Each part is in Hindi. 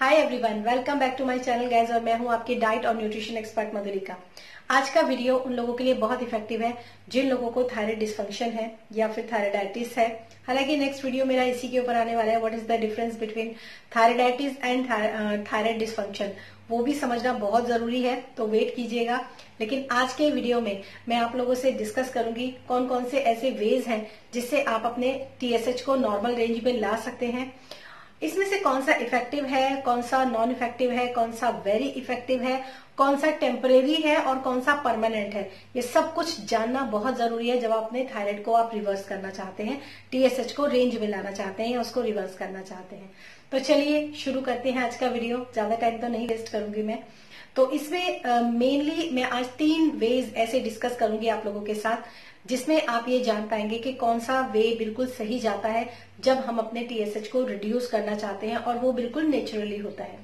Hi everyone, welcome back to my channel guys. और मैं हूं आपकी डाइट और न्यूट्रिशन एक्सपर्ट मधुलिका। आज का वीडियो उन लोगों के लिए बहुत इफेक्टिव है जिन लोगों को थायराइड डिसफंक्शन है या फिर थायराइडाइटिस है। हालांकि नेक्स्ट वीडियो मेरा इसी के ऊपर आने वाला है, what is the difference between thyroiditis and thyroid dysfunction, वो भी समझना बहुत जरूरी है, तो वेट कीजिएगा। लेकिन आज के वीडियो में मैं आप लोगों से डिस्कस करूंगी कौन कौन से ऐसे वेज हैं जिससे आप अपने टीएसएच को नॉर्मल रेंज में ला सकते हैं। इसमें से कौन सा इफेक्टिव है, कौन सा नॉन इफेक्टिव है, कौन सा वेरी इफेक्टिव है, कौन सा टेम्परेरी है और कौन सा परमानेंट है, ये सब कुछ जानना बहुत जरूरी है जब अपने थायराइड को आप रिवर्स करना चाहते हैं, टीएसएच को रेंज में लाना चाहते हैं या उसको रिवर्स करना चाहते हैं। तो चलिए शुरू करते हैं आज का वीडियो। ज्यादा टाइम तो नहीं वेस्ट करूंगी मैं। तो इसमें मेनली मैं आज 3 वेज ऐसे डिस्कस करूंगी आप लोगों के साथ जिसमें आप ये जान पाएंगे कि कौन सा वे बिल्कुल सही जाता है जब हम अपने टीएसएच को रिड्यूस करना चाहते हैं और वो बिल्कुल नेचुरली होता है।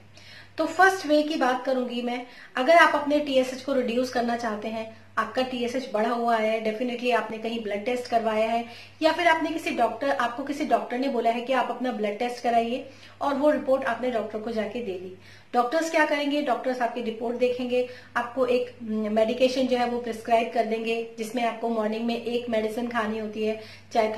तो फर्स्ट वे की बात करूंगी मैं। अगर आप अपने टीएसएच को रिड्यूस करना चाहते हैं, आपका टीएसएच बढ़ा हुआ है, डेफिनेटली आपने कहीं ब्लड टेस्ट करवाया है या फिर आपने आपको किसी डॉक्टर ने बोला है कि आप अपना ब्लड टेस्ट कराइए और वो रिपोर्ट आपने डॉक्टर को जाके दे दी। डॉक्टर्स क्या करेंगे, डॉक्टर्स आपकी रिपोर्ट देखेंगे, आपको एक मेडिकेशन जो है वो प्रिस्क्राइब कर देंगे जिसमें आपको मॉर्निंग में एक मेडिसिन खानी होती है, चाहे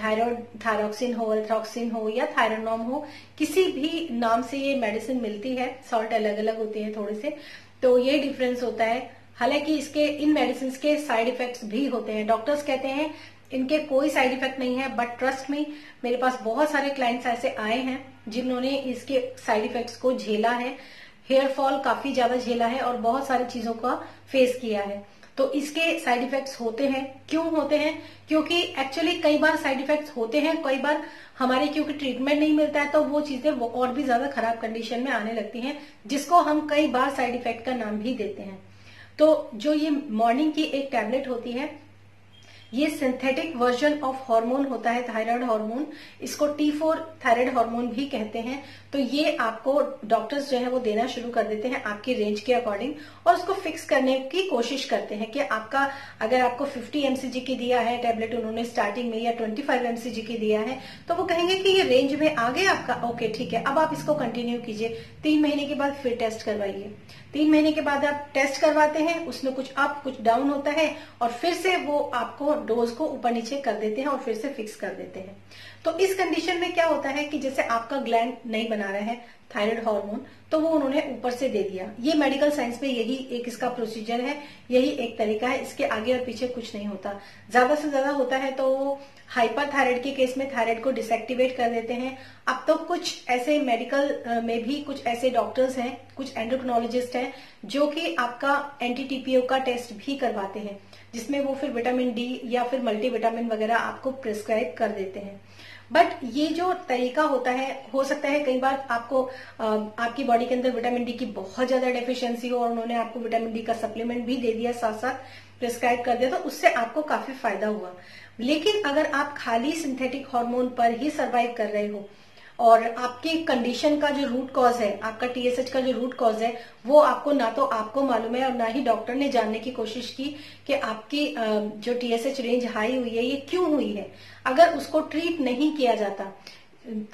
थायरॉक्सिन हो, अल्ट्रॉक्सिन हो या थायरोनॉम हो, किसी भी नाम से ये मेडिसिन मिलती है। सॉल्ट अलग अलग होते हैं थोड़े से, तो ये डिफरेंस होता है। हालांकि इन मेडिसिन के साइड इफेक्ट्स भी होते हैं। डॉक्टर्स कहते हैं इनके कोई साइड इफेक्ट नहीं है, बट ट्रस्ट मी, मेरे पास बहुत सारे क्लाइंट्स ऐसे आए हैं जिन्होंने इसके साइड इफेक्ट्स को झेला है, हेयर फॉल काफी ज्यादा झेला है और बहुत सारी चीजों का फेस किया है। तो इसके साइड इफेक्ट्स होते हैं। क्यों होते हैं? क्योंकि एक्चुअली कई बार साइड इफेक्ट्स होते हैं, कई बार हमारे क्योंकि ट्रीटमेंट नहीं मिलता है तो वो चीजें वो और भी ज्यादा खराब कंडीशन में आने लगती हैं, जिसको हम कई बार साइड इफेक्ट का नाम भी देते हैं। तो जो ये मॉर्निंग की एक टैबलेट होती है, ये सिंथेटिक वर्जन ऑफ हार्मोन होता है, थायराइड हार्मोन। इसको T4 थायराइड हार्मोन भी कहते हैं। तो ये आपको डॉक्टर्स जो है वो देना शुरू कर देते हैं आपकी रेंज के अकॉर्डिंग और उसको फिक्स करने की कोशिश करते हैं कि अगर आपको 50 mcg की दिया है टैबलेट उन्होंने स्टार्टिंग में या 25 mcg की दिया है, तो वो कहेंगे कि ये रेंज में आ गया आपका, ओके ठीक है, अब आप इसको कंटिन्यू कीजिए। 3 महीने के बाद फिर टेस्ट करवाइए। 3 महीने के बाद आप टेस्ट करवाते हैं, उसमें कुछ अप कुछ डाउन होता है और फिर से वो आपको डोज को ऊपर नीचे कर देते हैं और फिर से फिक्स कर देते हैं। तो इस कंडीशन में क्या होता है कि जैसे आपका ग्लैंड नहीं बना रहा है थायराइड हार्मोन, तो वो उन्होंने ऊपर से दे दिया। ये मेडिकल साइंस में यही एक इसका प्रोसीजर है, यही एक तरीका है। इसके आगे और पीछे कुछ नहीं होता। ज्यादा से ज्यादा होता है तो वो हाइपर के केस में थायराइड को डिसएक्टिवेट कर देते हैं। अब तो कुछ ऐसे मेडिकल में भी कुछ ऐसे डॉक्टर्स हैं, कुछ एंडोक्रिनोलॉजिस्ट हैं जो कि आपका एंटी-टीपीओ का टेस्ट भी करवाते हैं, जिसमें वो फिर विटामिन डी या फिर मल्टीविटामिन वगैरह आपको प्रिस्क्राइब कर देते हैं। बट ये जो तरीका होता है, हो सकता है कई बार आपकी बॉडी के अंदर विटामिन डी की बहुत ज्यादा डेफिशिएंसी हो और उन्होंने आपको विटामिन डी का सप्लीमेंट भी दे दिया, साथ साथ प्रिस्क्राइब कर दिया, तो उससे आपको काफी फायदा हुआ। लेकिन अगर आप खाली सिंथेटिक हार्मोन पर ही सर्वाइव कर रहे हो और आपकी कंडीशन का जो रूट कॉज है, आपका टीएसएच का जो रूट कॉज है, वो आपको ना तो आपको मालूम है और ना ही डॉक्टर ने जानने की कोशिश की कि आपकी जो टीएसएच रेंज हाई हुई है ये क्यों हुई है। अगर उसको ट्रीट नहीं किया जाता,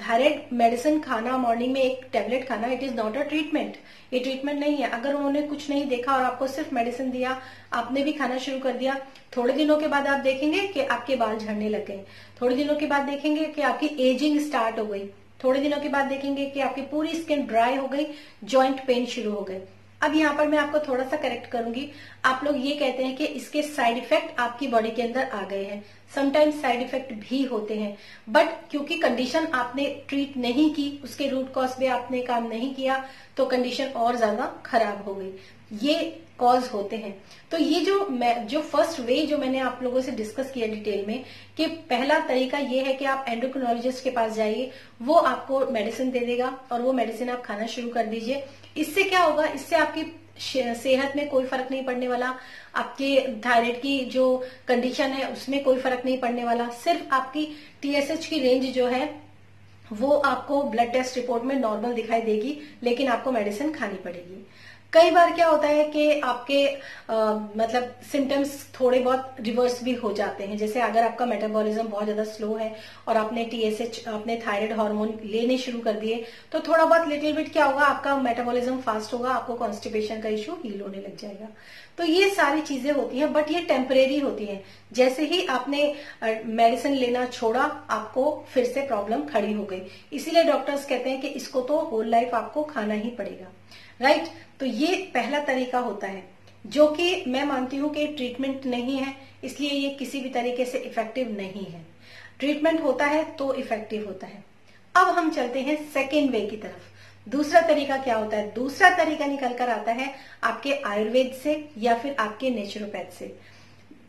थायराइड मेडिसिन खाना, मॉर्निंग में एक टैबलेट खाना, it is not a treatment, ये ट्रीटमेंट नहीं है। अगर उन्होंने कुछ नहीं देखा और आपको सिर्फ मेडिसिन दिया, आपने भी खाना शुरू कर दिया, थोड़े दिनों के बाद आप देखेंगे कि आपके बाल झड़ने लग गए, थोड़े दिनों के बाद देखेंगे कि आपकी एजिंग स्टार्ट हो गई, थोड़े दिनों के बाद देखेंगे कि आपकी पूरी स्किन ड्राई हो गई, जॉइंट पेन शुरू हो गए। अब यहाँ पर मैं आपको थोड़ा सा करेक्ट करूंगी। आप लोग ये कहते हैं कि इसके साइड इफेक्ट आपकी बॉडी के अंदर आ गए हैं। समटाइम्स साइड इफेक्ट भी होते हैं, बट क्योंकि कंडीशन आपने ट्रीट नहीं की, उसके रूट कॉज पे आपने काम नहीं किया, तो कंडीशन और ज्यादा खराब हो गई। ये कॉज होते हैं। तो ये जो फर्स्ट वे जो मैंने आप लोगों से डिस्कस किया डिटेल में, कि पहला तरीका ये है कि आप एंडोक्रिनोलॉजिस्ट के पास जाइए, वो आपको मेडिसिन दे देगा और वो मेडिसिन आप खाना शुरू कर दीजिए। इससे क्या होगा, इससे आपकी सेहत में कोई फर्क नहीं पड़ने वाला, आपके थायराइड की जो कंडीशन है उसमें कोई फर्क नहीं पड़ने वाला। सिर्फ आपकी टीएसएच की रेंज जो है वो आपको ब्लड टेस्ट रिपोर्ट में नॉर्मल दिखाई देगी, लेकिन आपको मेडिसिन खानी पड़ेगी। कई बार क्या होता है कि आपके मतलब सिम्टम्स थोड़े बहुत रिवर्स भी हो जाते हैं। जैसे अगर आपका मेटाबॉलिज्म बहुत ज्यादा स्लो है और आपने टीएसएच, आपने थायराइड हार्मोन लेने शुरू कर दिए, तो थोड़ा बहुत लिटिल बिट क्या होगा, आपका मेटाबॉलिज्म फास्ट होगा, आपको कॉन्स्टिपेशन का इश्यू हील होने लग जाएगा। तो ये सारी चीजें होती हैं, बट ये टेम्परेरी होती हैं। जैसे ही आपने मेडिसिन लेना छोड़ा, आपको फिर से प्रॉब्लम खड़ी हो गई। इसीलिए डॉक्टर्स कहते हैं कि इसको तो होल लाइफ आपको खाना ही पड़ेगा, राइट। तो ये पहला तरीका होता है, जो कि मैं मानती हूं कि ट्रीटमेंट नहीं है, इसलिए ये किसी भी तरीके से इफेक्टिव नहीं है। ट्रीटमेंट होता है तो इफेक्टिव होता है। अब हम चलते हैं सेकेंड वे की तरफ। दूसरा तरीका क्या होता है? दूसरा तरीका निकल कर आता है आपके आयुर्वेद से या फिर आपके नेचुरोपैथ से।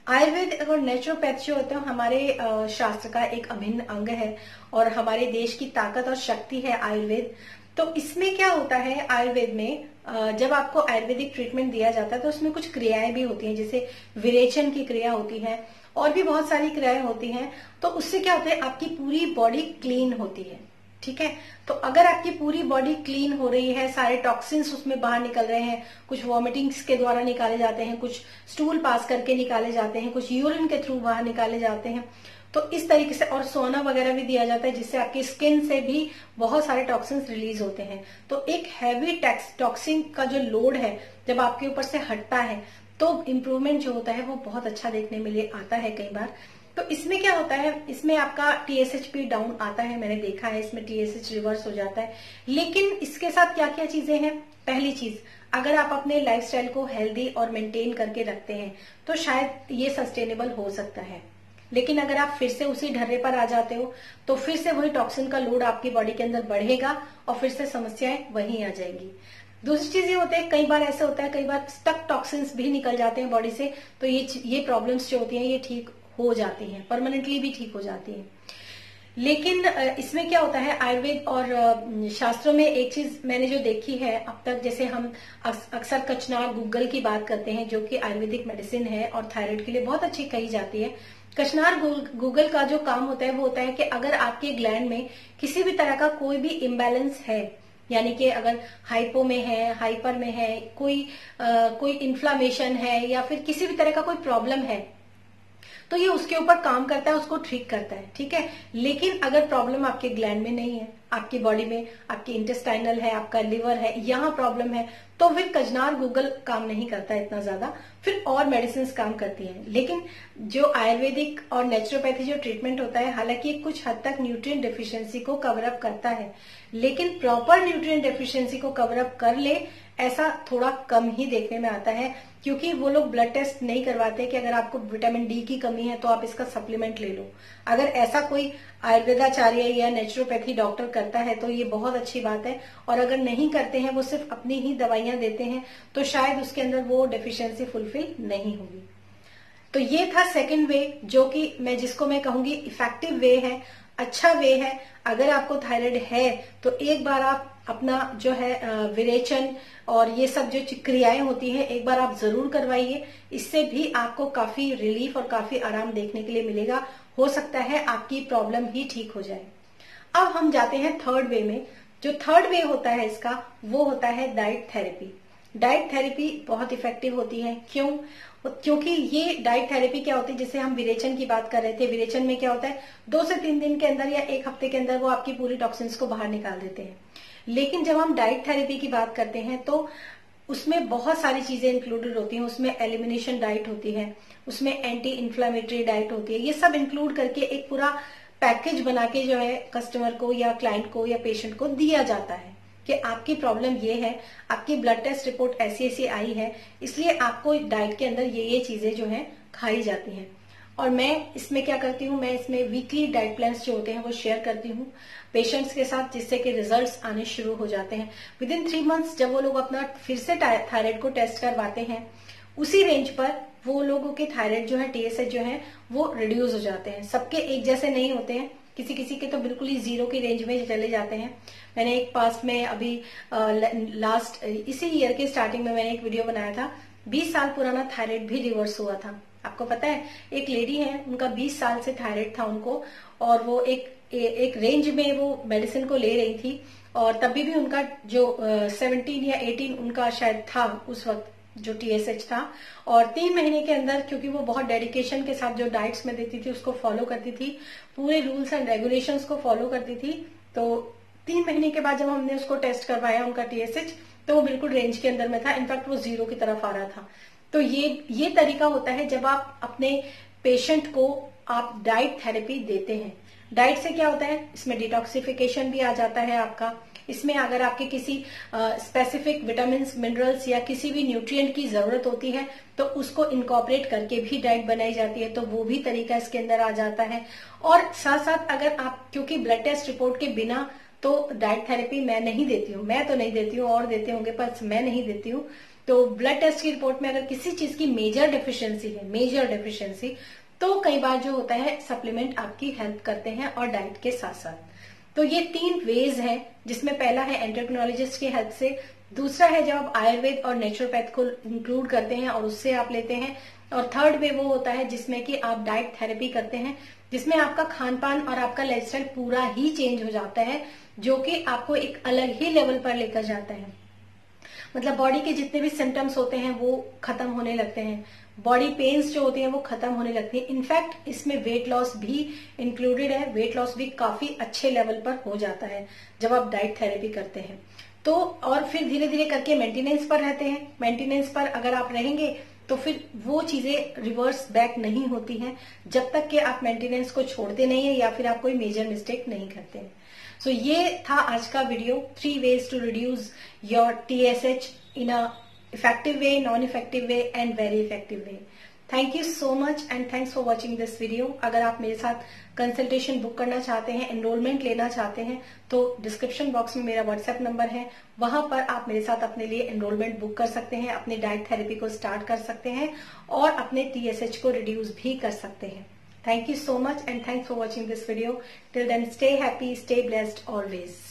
आयुर्वेद और नेचुरोपैथ जो होते हैं हमारे शास्त्र का एक अभिन्न अंग है और हमारे देश की ताकत और शक्ति है आयुर्वेद। तो इसमें क्या होता है, आयुर्वेद में जब आपको आयुर्वेदिक ट्रीटमेंट दिया जाता है तो उसमें कुछ क्रियाएं भी होती हैं, जैसे विरेचन की क्रिया होती है और भी बहुत सारी क्रियाएं होती हैं। तो उससे क्या होता है, आपकी पूरी बॉडी क्लीन होती है, ठीक है। तो अगर आपकी पूरी बॉडी क्लीन हो रही है, सारे टॉक्सिन्स उसमें बाहर निकल रहे हैं, कुछ वॉमिटिंग्स के द्वारा निकाले जाते हैं, कुछ स्टूल पास करके निकाले जाते हैं, कुछ यूरिन के थ्रू बाहर निकाले जाते हैं, तो इस तरीके से, और सोना वगैरह भी दिया जाता है जिससे आपकी स्किन से भी बहुत सारे टॉक्सिन्स रिलीज होते हैं। तो एक हैवी टॉक्सिन का जो लोड है जब आपके ऊपर से हटता है तो इम्प्रूवमेंट जो होता है वो बहुत अच्छा देखने में लिए आता है कई बार। तो इसमें क्या होता है, इसमें आपका टीएसएचपी डाउन आता है, मैंने देखा है, इसमें टीएसएच रिवर्स हो जाता है। लेकिन इसके साथ क्या क्या चीजें हैं? पहली चीज, अगर आप अपने लाइफस्टाइल को हेल्दी और मेंटेन करके रखते हैं तो शायद ये सस्टेनेबल हो सकता है। लेकिन अगर आप फिर से उसी ढर्रे पर आ जाते हो तो फिर से वही टॉक्सिन का लोड आपकी बॉडी के अंदर बढ़ेगा और फिर से समस्याएं वहीं आ जाएंगी। दूसरी चीज ये होता है, कई बार ऐसा होता है, कई बार स्टक टॉक्सिन्स भी निकल जाते हैं बॉडी से, तो ये प्रॉब्लम्स जो होती हैं ये ठीक हो जाती हैं, परमानेंटली भी ठीक हो जाती हैं। लेकिन इसमें क्या होता है, आयुर्वेद और शास्त्रों में एक चीज मैंने जो देखी है अब तक, जैसे हम अक्सर कचनार गूगल की बात करते हैं जो कि आयुर्वेदिक मेडिसिन है और थायराइड के लिए बहुत अच्छी कही जाती है। कचनार गूगल का जो काम होता है वो होता है कि अगर आपके ग्लैंड में किसी भी तरह का कोई भी इम्बैलेंस है, यानी कि अगर हाइपो में है, हाइपर में है, कोई इन्फ्लामेशन है या फिर किसी भी तरह का कोई प्रॉब्लम है, तो ये उसके ऊपर काम करता है, उसको ठीक करता है, ठीक है। लेकिन अगर प्रॉब्लम आपके ग्लैंड में नहीं है, आपकी बॉडी में आपकी इंटेस्टाइनल है, आपका लिवर है, यहाँ प्रॉब्लम है, तो फिर कचनार गूगल काम नहीं करता इतना ज्यादा, फिर और मेडिसिन काम करती हैं। लेकिन जो आयुर्वेदिक और नेचुरोपैथी जो ट्रीटमेंट होता है, हालांकि कुछ हद तक न्यूट्रिएंट डेफिशिएंसी को कवर अप करता है, लेकिन प्रॉपर न्यूट्रिएंट डेफिशिएंसी को कवर अप कर ले ऐसा थोड़ा कम ही देखने में आता है, क्योंकि वो लोग ब्लड टेस्ट नहीं करवाते कि अगर आपको विटामिन डी की कमी है तो आप इसका सप्लीमेंट ले लो। अगर ऐसा कोई आयुर्वेदाचार्य या नेचुरोपैथी डॉक्टर करता है तो ये बहुत अच्छी बात है, और अगर नहीं करते हैं, वो सिर्फ अपनी ही दवाइयां देते हैं, तो शायद उसके अंदर वो डेफिशिएंसी फुलफिल नहीं होगी। तो ये था सेकंड वे, जो कि जिसको मैं कहूंगी इफेक्टिव वे है, अच्छा वे है। अगर आपको थायराइड है तो एक बार आप अपना जो है विरेचन और ये सब जो क्रियाएं होती हैं एक बार आप जरूर करवाइए, इससे भी आपको काफी रिलीफ और काफी आराम देखने के लिए मिलेगा। हो सकता है आपकी प्रॉब्लम ही ठीक हो जाए। अब हम जाते हैं थर्ड वे में। जो थर्ड वे होता है इसका, वो होता है डाइट थेरेपी। डाइट थेरेपी बहुत इफेक्टिव होती है। क्यों? क्योंकि ये डाइट थेरेपी क्या होती है, जैसे हम विरेचन की बात कर रहे थे, विरेचन में क्या होता है, 2 से 3 दिन के अंदर या 1 हफ्ते के अंदर वो आपकी पूरी टॉक्सिन्स को बाहर निकाल देते हैं। लेकिन जब हम डाइट थेरेपी की बात करते हैं तो उसमें बहुत सारी चीजें इंक्लूडेड होती हैं। उसमें एलिमिनेशन डाइट होती है, उसमें एंटी इन्फ्लामेटरी डाइट होती है। ये सब इंक्लूड करके एक पूरा पैकेज बना के जो है कस्टमर को या क्लाइंट को या पेशेंट को दिया जाता है कि आपकी प्रॉब्लम ये है, आपकी ब्लड टेस्ट रिपोर्ट ऐसी ऐसी आई है, इसलिए आपको डाइट के अंदर ये चीजें जो है खाई जाती हैं। और मैं इसमें क्या करती हूँ, मैं इसमें वीकली डाइट प्लान्स जो होते हैं वो शेयर करती हूँ पेशेंट्स के साथ, जिससे कि रिजल्ट्स आने शुरू हो जाते हैं। विद इन 3 मंथ्स जब वो लोग अपना फिर से थायराइड को टेस्ट करवाते हैं, उसी रेंज पर वो लोगों के थायराइड जो है, टीएसएच जो है, वो रिड्यूस हो जाते हैं। सबके एक जैसे नहीं होते हैं, किसी किसी के तो बिल्कुल ही 0 की रेंज में चले जाते हैं। मैंने एक पास में अभी लास्ट इसी ईयर के स्टार्टिंग में मैंने एक वीडियो बनाया था, 20 साल पुराना थायराइड भी रिवर्स हुआ था। आपको पता है, एक लेडी है, उनका 20 साल से थायराइड था उनको, और वो एक रेंज में वो मेडिसिन को ले रही थी और तभी भी उनका जो 17 या 18 उनका शायद था उस वक्त जो TSH था। और 3 महीने के अंदर, क्योंकि वो बहुत डेडिकेशन के साथ जो डाइट्स में देती थी उसको फॉलो करती थी, पूरे रूल्स एंड रेगुलेशंस को फॉलो करती थी, तो 3 महीने के बाद जब हमने उसको टेस्ट करवाया उनका TSH, तो वो बिल्कुल रेंज के अंदर में था। इनफैक्ट वो 0 की तरफ आ रहा था। तो ये तरीका होता है जब आप अपने पेशेंट को आप डाइट थेरेपी देते हैं। डाइट से क्या होता है, इसमें डिटॉक्सिफिकेशन भी आ जाता है आपका। इसमें अगर आपके किसी स्पेसिफिक विटामिन, मिनरल्स या किसी भी न्यूट्रिएंट की जरूरत होती है तो उसको इनकॉर्पोरेट करके भी डाइट बनाई जाती है, तो वो भी तरीका इसके अंदर आ जाता है। और साथ साथ अगर आप, क्योंकि ब्लड टेस्ट रिपोर्ट के बिना तो डाइट थेरेपी मैं नहीं देती हूँ, मैं तो नहीं देती हूँ, और देते होंगे पर मैं नहीं देती हूँ। तो ब्लड टेस्ट की रिपोर्ट में अगर किसी चीज की मेजर डेफिशिएंसी, तो कई बार जो होता है सप्लीमेंट आपकी हेल्प करते हैं और डाइट के साथ साथ। तो ये 3 वेज हैं, जिसमें पहला है एंडोक्रिनोलॉजिस्ट की हेल्प से, दूसरा है जब आप आयुर्वेद और नेचुरोपैथ को इंक्लूड करते हैं और उससे आप लेते हैं, और थर्ड वे वो होता है जिसमें कि आप डाइट थेरेपी करते हैं, जिसमें आपका खान पान और आपका लाइफस्टाइल पूरा ही चेंज हो जाता है, जो कि आपको एक अलग ही लेवल पर लेकर जाता है। मतलब बॉडी के जितने भी सिम्टम्स होते हैं वो खत्म होने लगते हैं, बॉडी पेन्स जो होती हैं वो खत्म होने लगती है। इनफैक्ट इसमें वेट लॉस भी इंक्लूडेड है, वेट लॉस भी काफी अच्छे लेवल पर हो जाता है जब आप डाइट थेरेपी करते हैं। तो और फिर धीरे धीरे करके मेंटेनेंस पर रहते हैं। मेंटेनेंस पर अगर आप रहेंगे तो फिर वो चीजें रिवर्स बैक नहीं होती हैं जब तक कि आप मेंटेनेंस को छोड़ते नहीं है या फिर आप कोई मेजर मिस्टेक नहीं करते हैं। सो ये था आज का video, 3 ways to reduce your TSH in a effective way, non-effective way and very effective way. Thank you so much and thanks for watching this video. अगर आप मेरे साथ कंसल्टेशन बुक करना चाहते हैं, एनरोलमेंट लेना चाहते हैं, तो डिस्क्रिप्शन बॉक्स में मेरा व्हाट्सएप नंबर है, वहां पर आप मेरे साथ अपने लिए एनरोलमेंट बुक कर सकते हैं, अपनी डाइट थेरेपी को स्टार्ट कर सकते हैं और अपने TSH को रिड्यूस भी कर सकते हैं। Thank you so much and thanks for watching this video. Till then, stay happy, stay blessed always.